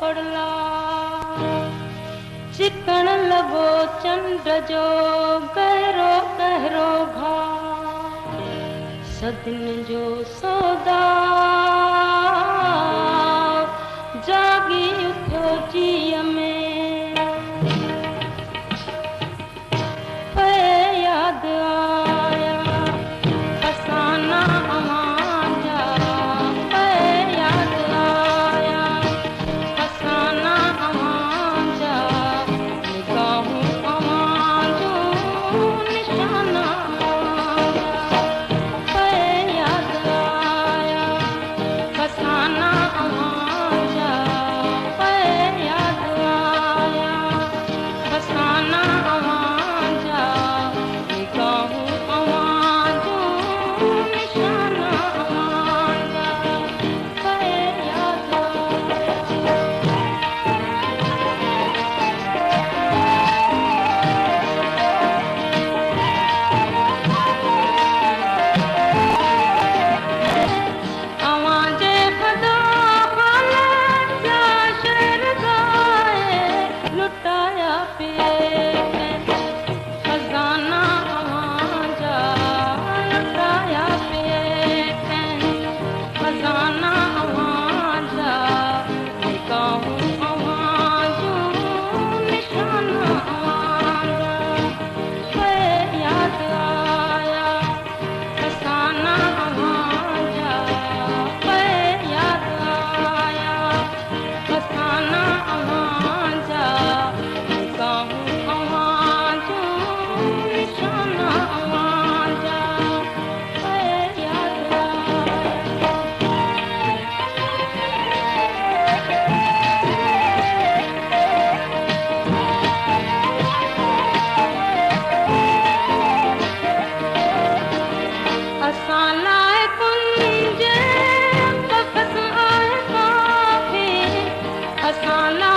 पड़ला चिकन लगो चंद्र जो गहरो गहरो घाव सदिन जो सौदा जागी उठो जीअ में पे याद आया फसाना अवां जा पे याद आया फसाना अवां जा निगाहूं अवां जो निशाना अवां जा पे याद आया फसाना अवां जा पे याद आया फसाना अवां जा निगाहूं अवां जो निशाना अवां जा पे याद अवां जे ख़ुदा हालत जा शेर गाए लुटाया पिए खजाना अवां जा लुटाया पिए खजाना अवां जा निगाहूं अवां जो निशाना अवां जा पे याद आया फसाना अवां जा पे याद आया फसाना अवां जा निगाहूं अवां जो निशाना अवां जा पे याद आया असां लाइ कुंज कफ़स आहे काफ़ी असां लाइ